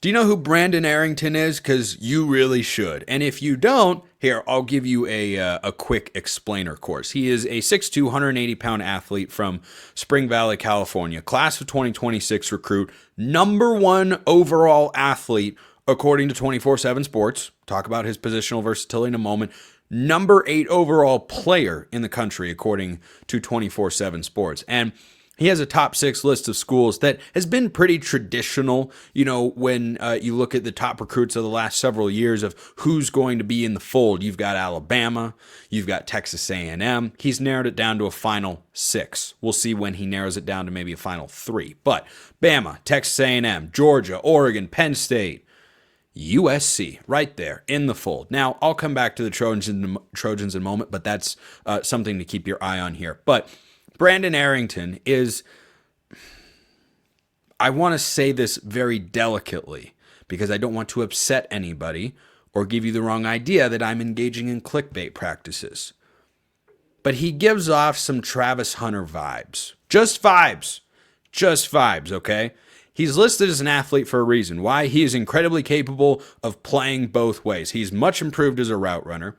Do you know who Brandon Arrington is? Because you really should. And if you don't, here, I'll give you a quick explainer course. He is a 6'2", 180-pound athlete from Spring Valley, California. Class of 2026 recruit. Number one overall athlete, according to 24/7 Sports. Talk about his positional versatility in a moment. Number 8 overall player in the country, according to 24/7 Sports. And he has a top 6 list of schools that has been pretty traditional, when you look at the top recruits of the last several years of who's going to be in the fold. You've got Alabama, you've got Texas A&M. He's narrowed it down to a final 6. We'll see when he narrows it down to maybe a final 3. But Bama, Texas A&M, Georgia, Oregon, Penn State, USC, right there in the fold. Now, I'll come back to the Trojans in a moment, but that's something to keep your eye on here. But Brandon Arrington is, I want to say this very delicately because I don't want to upset anybody or give you the wrong idea that I'm engaging in clickbait practices. But he gives off some Travis Hunter vibes. Just vibes. Just vibes, okay? He's listed as an athlete for a reason. Why? He is incredibly capable of playing both ways. He's much improved as a route runner.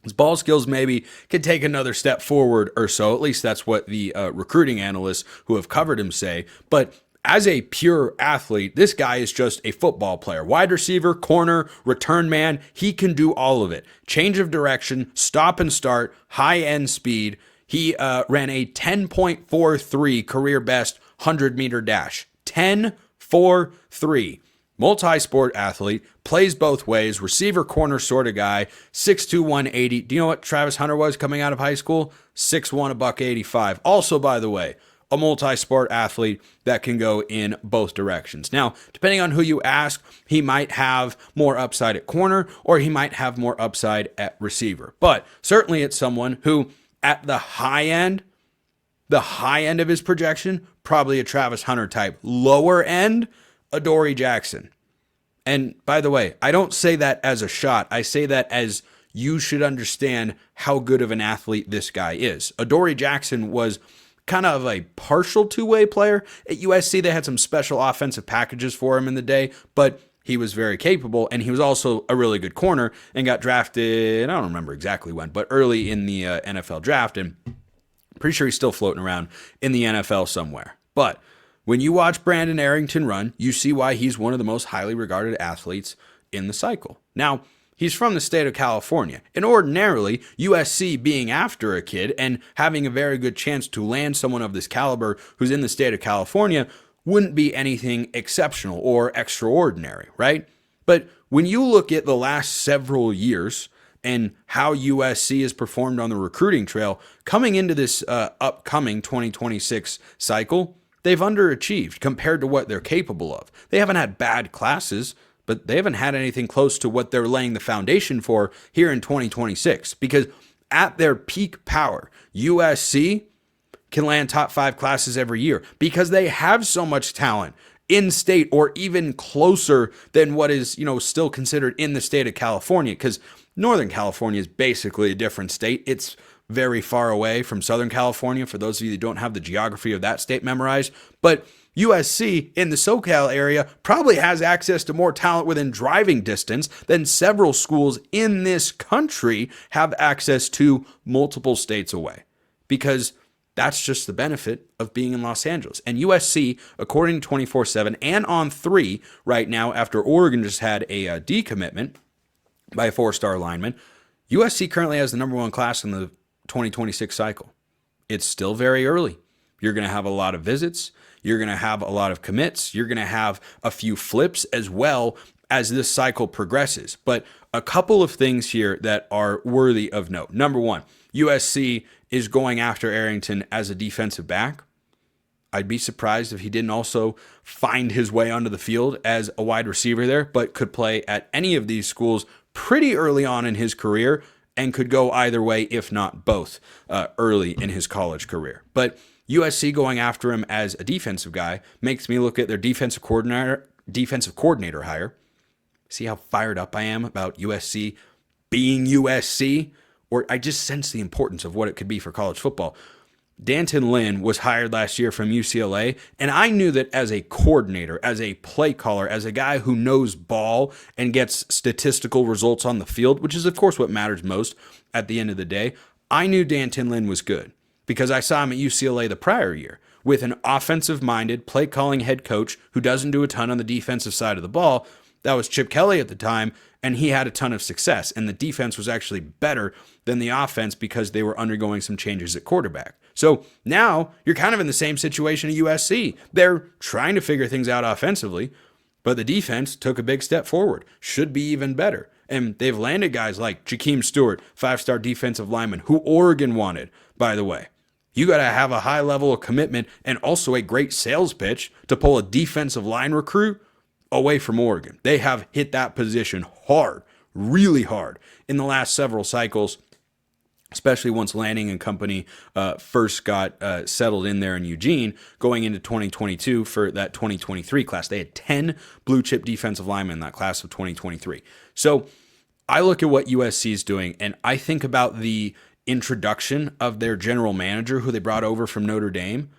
His ball skills maybe could take another step forward or so. At least that's what the recruiting analysts who have covered him say. But as a pure athlete, this guy is just a football player. Wide receiver, corner, return man. He can do all of it. Change of direction, stop and start, high-end speed. He ran a 10.43 career best 100-meter dash. 10.43. Multi-sport athlete, plays both ways, receiver corner sort of guy, 6'2", 180. Do you know what Travis Hunter was coming out of high school? 6'1", $185. Also, by the way, a multi-sport athlete that can go in both directions. Now, depending on who you ask, he might have more upside at corner or he might have more upside at receiver. But certainly it's someone who, at the high end of his projection, probably a Travis Hunter type. Lower end, Adoree Jackson. And by the way, I don't say that as a shot. I say that as you should understand how good of an athlete this guy is. Adoree Jackson was kind of a partial two-way player. At USC, they had some special offensive packages for him in the day, but he was very capable, and he was also a really good corner and got drafted, I don't remember exactly when, but early in the NFL draft, and pretty sure he's still floating around in the NFL somewhere. But when you watch Brandon Arrington run, you see why he's one of the most highly regarded athletes in the cycle. Now, he's from the state of California, and ordinarily, USC being after a kid and having a very good chance to land someone of this caliber who's in the state of California wouldn't be anything exceptional or extraordinary, right? But when you look at the last several years and how USC has performed on the recruiting trail, coming into this upcoming 2026 cycle, they've underachieved compared to what they're capable of. They haven't had bad classes, but they haven't had anything close to what they're laying the foundation for here in 2026. Because at their peak power, USC can land top 5 classes every year because they have so much talent in state or even closer than what is, still considered in the state of California. Because Northern California is basically a different state. It's very far away from Southern California, for those of you that don't have the geography of that state memorized. But USC in the SoCal area probably has access to more talent within driving distance than several schools in this country have access to multiple states away. Because that's just the benefit of being in Los Angeles. And USC, according to 24/7 and on 3 right now, after Oregon just had a decommitment by a 4-star lineman, USC currently has the number 1 class in the 2026 cycle. It's still very early. You're going to have a lot of visits. You're going to have a lot of commits. You're going to have a few flips as well as this cycle progresses. But a couple of things here that are worthy of note. Number 1, USC is going after Arrington as a defensive back. I'd be surprised if he didn't also find his way onto the field as a wide receiver there, but could play at any of these schools pretty early on in his career and could go either way, if not both, early in his college career. But USC going after him as a defensive guy makes me look at their defensive coordinator hire. See how fired up I am about USC being USC? Or I just sense the importance of what it could be for college football. Danton Lynn was hired last year from UCLA, and I knew that as a coordinator, as a play caller, as a guy who knows ball and gets statistical results on the field, which is, of course, what matters most at the end of the day, I knew Danton Lynn was good because I saw him at UCLA the prior year with an offensive-minded, play-calling head coach who doesn't do a ton on the defensive side of the ball. That was Chip Kelly at the time, and he had a ton of success, and the defense was actually better than the offense because they were undergoing some changes at quarterback. So now you're kind of in the same situation at USC. They're trying to figure things out offensively, but the defense took a big step forward. Should be even better. And they've landed guys like Jakeem Stewart, 5-star defensive lineman, who Oregon wanted, by the way. You got to have a high level of commitment and also a great sales pitch to pull a defensive line recruit away from Oregon. They have hit that position hard, really hard in the last several cycles, especially once Lanning and company first got settled in there in Eugene going into 2022 for that 2023 class. They had 10 blue chip defensive linemen in that class of 2023. So I look at what USC is doing and I think about the introduction of their general manager who they brought over from Notre Dame.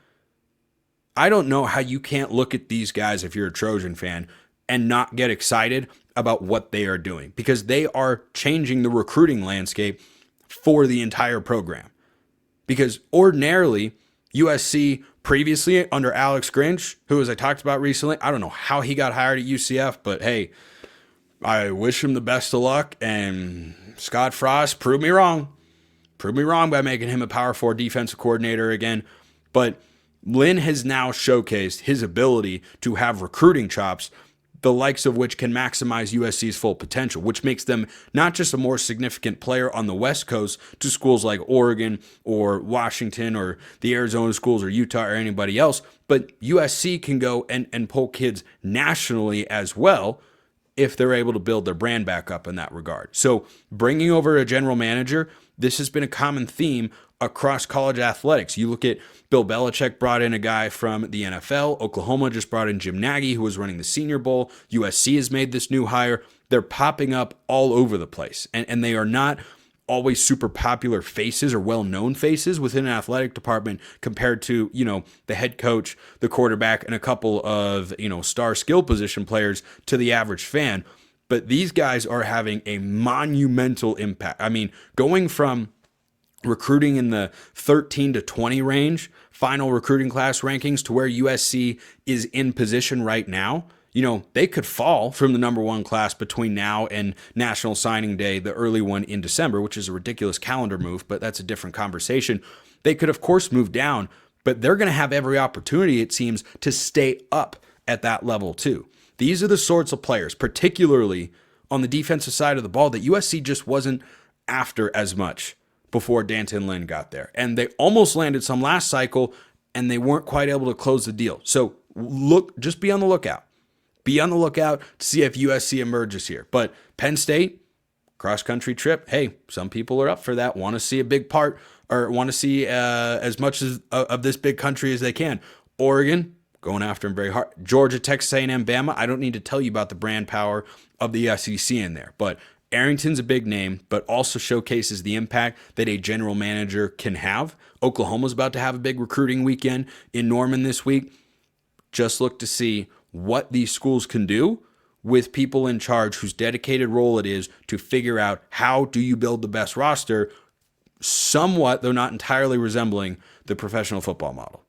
I don't know how you can't look at these guys if you're a Trojan fan and not get excited about what they are doing because they are changing the recruiting landscape for the entire program. Because ordinarily, USC previously under Alex Grinch, who, as I talked about recently, I don't know how he got hired at UCF, but hey, I wish him the best of luck. And Scott Frost proved me wrong. Proved me wrong by making him a Power 4 defensive coordinator again. But Lynn has now showcased his ability to have recruiting chops, the likes of which can maximize USC's full potential, which makes them not just a more significant player on the West Coast to schools like Oregon or Washington or the Arizona schools or Utah or anybody else, but USC can go and pull kids nationally as well if they're able to build their brand back up in that regard. So bringing over a general manager, this has been a common theme across college athletics. You look at Bill Belichick brought in a guy from the NFL. Oklahoma just brought in Jim Nagy, who was running the Senior Bowl. USC has made this new hire. They're popping up all over the place. And they are not always super popular faces or well-known faces within an athletic department compared to, the head coach, the quarterback, and a couple of, star skill position players to the average fan. But these guys are having a monumental impact. I mean, going from recruiting in the 13 to 20 range, final recruiting class rankings, to where USC is in position right now, they could fall from the number one class between now and National Signing Day, the early one in December, which is a ridiculous calendar move, but that's a different conversation. They could, of course, move down, but they're going to have every opportunity, it seems, to stay up at that level too. These are the sorts of players, particularly on the defensive side of the ball, that USC just wasn't after as much before Danton Lynn got there. And they almost landed some last cycle, and they weren't quite able to close the deal. So just be on the lookout. Be on the lookout to see if USC emerges here. But Penn State, cross-country trip, hey, some people are up for that, want to see a big part, or want to see as much of this big country as they can. Oregon, going after them very hard. Georgia, Texas A&M, Bama, I don't need to tell you about the brand power of the SEC in there. But Arrington's a big name, but also showcases the impact that a general manager can have. Oklahoma's about to have a big recruiting weekend in Norman this week. Just look to see what these schools can do with people in charge whose dedicated role it is to figure out how do you build the best roster, somewhat, though not entirely, resembling the professional football model.